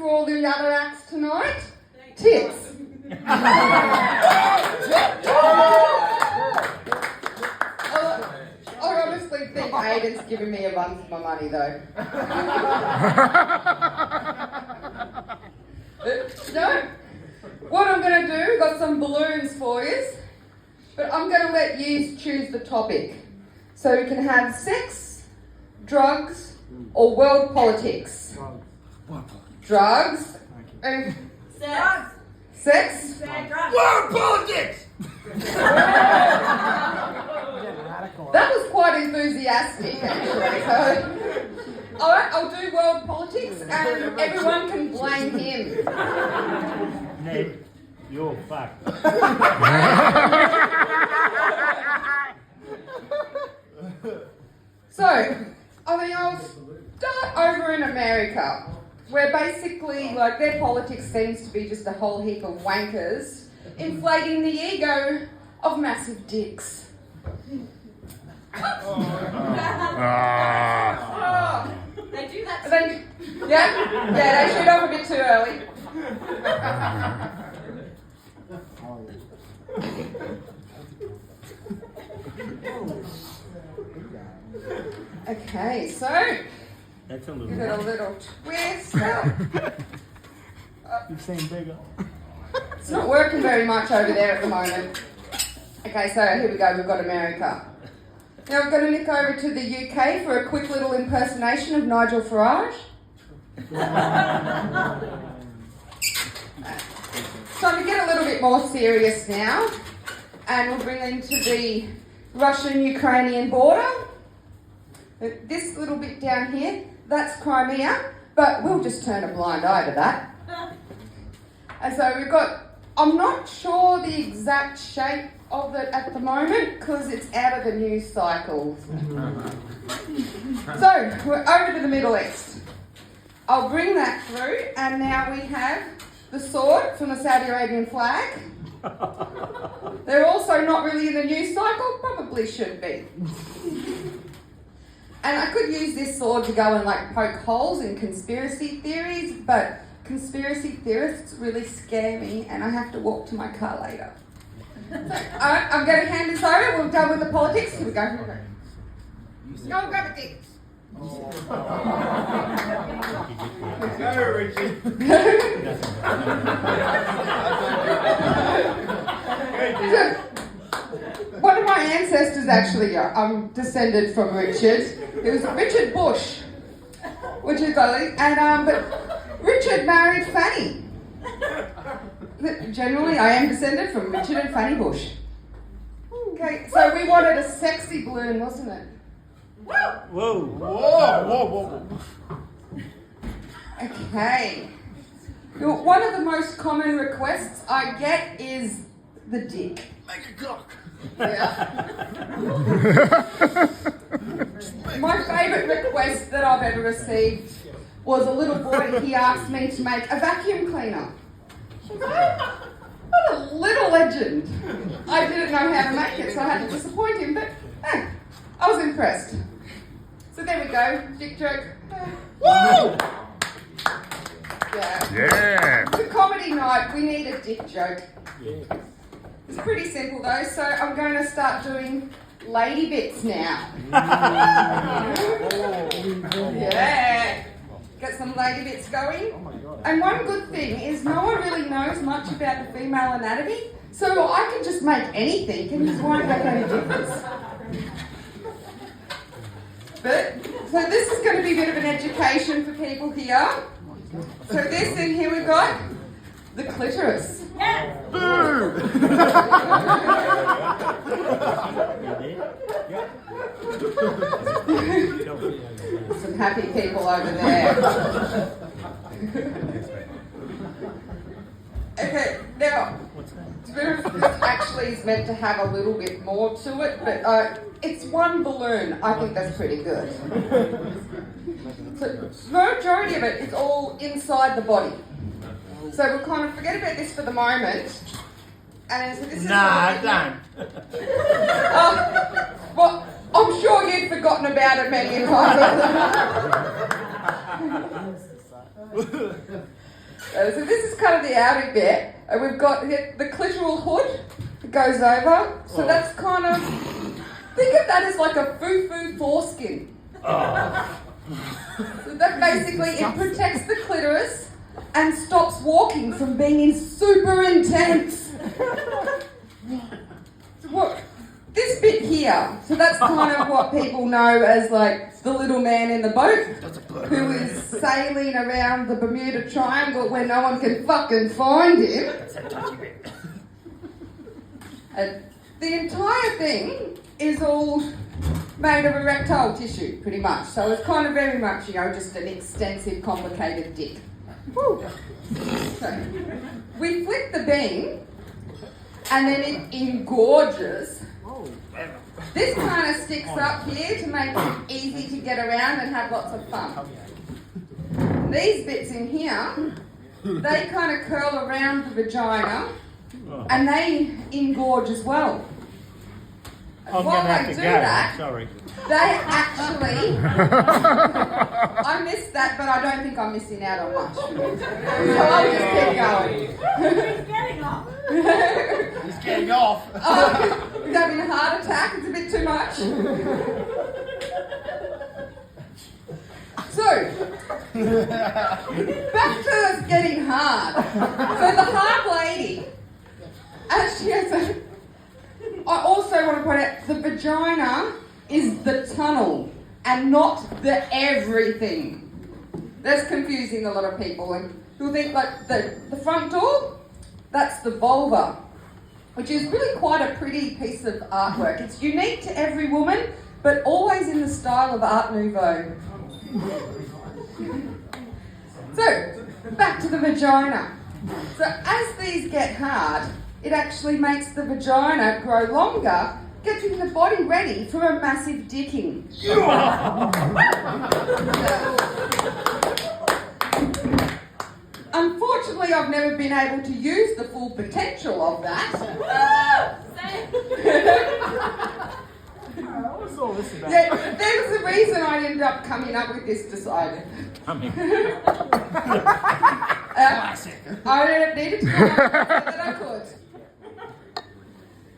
for all the other acts tonight? Tits. I honestly think Aiden's giving me a run for my money though. No. What I'm going to do, got some balloons for you, but I'm going to let you choose the topic. So you can have sex, drugs, or world politics. Drugs. Sex. Sex? World politics! That was quite enthusiastic, actually. So, all right, I'll do world politics, and everyone can blame him. Ned, you're fucked. So, I mean, I'll start over in America, where basically, like, their politics seems to be just a whole heap of wankers inflating the ego of massive dicks. Oh, they do that. They shoot off a bit too early. Okay, so That's a little give it a little twist. You've seen bigger. It's not working very much over there at the moment. Okay, so here we go, we've got America. Now we're going to nick over to the UK for a quick little impersonation of Nigel Farage. So to get a little bit more serious now, and we'll bring into the Russian-Ukrainian border. This little bit down here, that's Crimea, but we'll just turn a blind eye to that. And so we've got, I'm not sure the exact shape of it at the moment because it's out of the news cycle. So we're over to the Middle East. I'll bring that through, and now we have the sword from the Saudi Arabian flag. They're also not really in the news cycle, probably should be. And I could use this sword to go and like poke holes in conspiracy theories, but conspiracy theorists really scare me and I have to walk to my car later. So, alright, I'm going to hand this over. We're done with the politics. Here we go. Here we go. Go grab a dick. Go, Richard. One of my ancestors actually, I'm descended from Richard. It was Richard Bush, which is and but Richard married Fanny. Generally, I am descended from Richard and Fanny Bush. Okay, so we wanted a sexy balloon, wasn't it? Whoa. Whoa. Okay. One of the most common requests I get is the dick. Make a cock. Yeah. My favourite request that I've ever received was a little boy, he asked me to make a vacuum cleaner. What a little legend. I didn't know how to make it, so I had to disappoint him, but hey, I was impressed. So there we go, dick joke. Woo! Yeah. It's a comedy night, we need a dick joke. It's pretty simple though, so I'm going to start doing lady bits now. Yeah. Get some lady bits going. And one good thing is no one really knows much about the female anatomy, so I can just make anything and just won't make any difference. But, so this is going to be a bit of an education for people here. So this thing here we've got the clitoris. Some happy people over there. Okay, now, this actually is meant to have a little bit more to it, but it's one balloon. I think that's pretty good. So, the majority of it is all inside the body. So we'll kind of forget about this for the moment. And so this is Don't. well, I'm sure you'd forgotten about it many a time. So this is kind of the outer bit. And we've got the clitoral hood that goes over. So that's kind of, think of that as like a foo-foo foreskin. So that basically, it protects the clitoris and stops walking from being super intense. So what, this bit here, so that's kind of what people know as like the little man in the boat who is sailing around the Bermuda Triangle where no one can fucking find him. And the entire thing is all made of erectile tissue, pretty much. So it's kind of very much, just an extensive, complicated dick. Woo. So we flip the bean, and then it engorges. This kind of sticks up here to make it easy to get around and have lots of fun. These bits in here, they kind of curl around the vagina, and they engorge as well. I'm While gonna have they to do go. that, Sorry. they actually, I missed that, but I don't think I'm missing out on much. So I'll just keep going. He's getting off. He's getting off. Oh, he's having a heart attack, it's a bit too much. So, back to us getting hard. So the hard lady, as she has I also want to point out, the vagina is the tunnel and not the everything. That's confusing a lot of people, and people think like the front door, that's the vulva, which is really quite a pretty piece of artwork. It's unique to every woman, but always in the style of Art Nouveau. So, back to the vagina. So as these get hard, it actually makes the vagina grow longer, getting the body ready for a massive dicking. Unfortunately, I've never been able to use the full potential of that. What's all this about? Yeah, there's the reason I ended up coming up with this decided. I needed to come up with it that I could.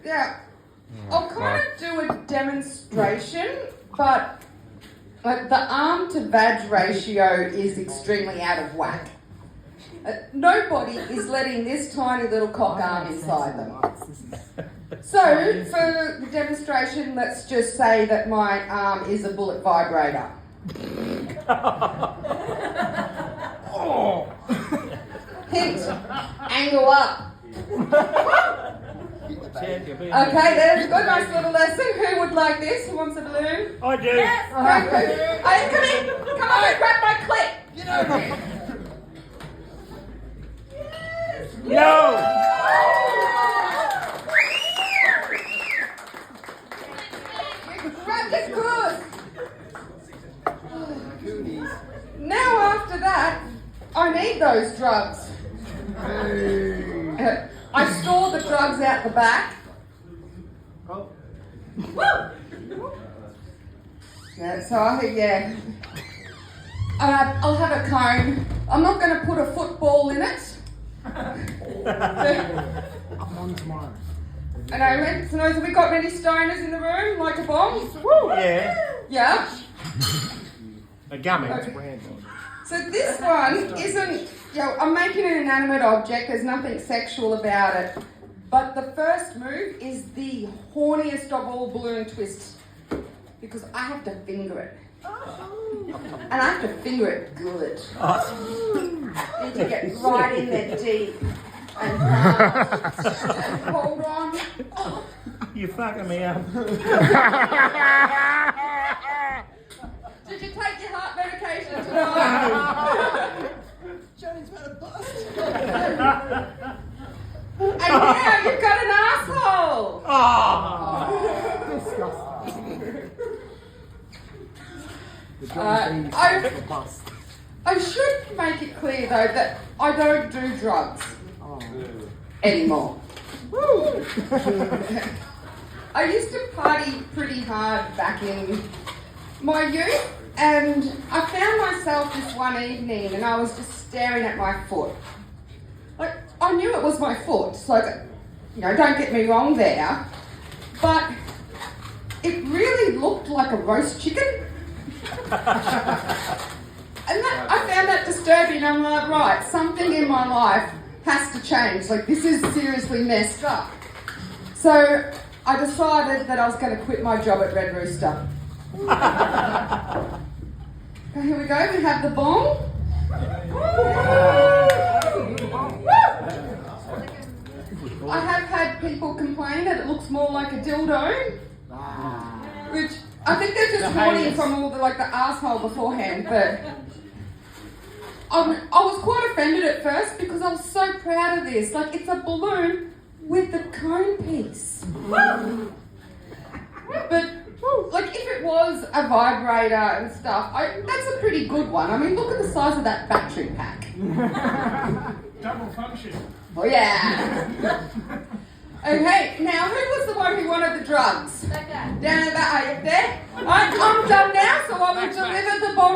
Yeah, I'll kind of do a demonstration, but like the arm to vag ratio is extremely out of whack. Nobody is letting this tiny little cock arm inside them. So for the demonstration, let's just say that my arm is a bullet vibrator. Hint, angle up. Okay, there's a good, nice little lesson. Who would like this? Who wants a balloon? I do. Yes. Hey, come in. Come on, grab my clip. You know me. No! You grabbed it good. Now after that, I need those drugs. I store the drugs out the back. Yeah, so I'll have a cone. I'm not going to put a football in it. I'm on tomorrow. And I went, so have we got many stoners in the room, like a bomb? Yeah. Yeah. A gummy. Okay. So this one isn't, I'm making an inanimate object, there's nothing sexual about it. But the first move is the horniest of all balloon twists, because I have to finger it. And I have to finger it good. Need to get right in there deep and hold on. Oh. You're fucking me up. Did you take your heart medication tonight? Johnny's about to bust. And now you've got an asshole. I should make it clear though that I don't do drugs anymore. Woo. I used to party pretty hard back in my youth, and I found myself this one evening and I was just staring at my foot. Like, I knew it was my foot, so, don't get me wrong there, but it really looked like a roast chicken. And I found that disturbing. I'm like, right, something in my life has to change. Like, this is seriously messed up. So I decided that I was going to quit my job at Red Rooster. Okay, here we go. We have the bong. I have had people complain that it looks more like a dildo, which I think they're just horny from all the asshole beforehand. But I was quite offended at first because I was so proud of this. Like, it's a balloon with the cone piece. But like, if it was a vibrator and stuff, that's a pretty good one. I mean, look at the size of that battery pack. Double function. Oh yeah. Okay, now who was the one who wanted the drugs? That guy. Down at that, are you there? I'm done now, so I will deliver the bottle.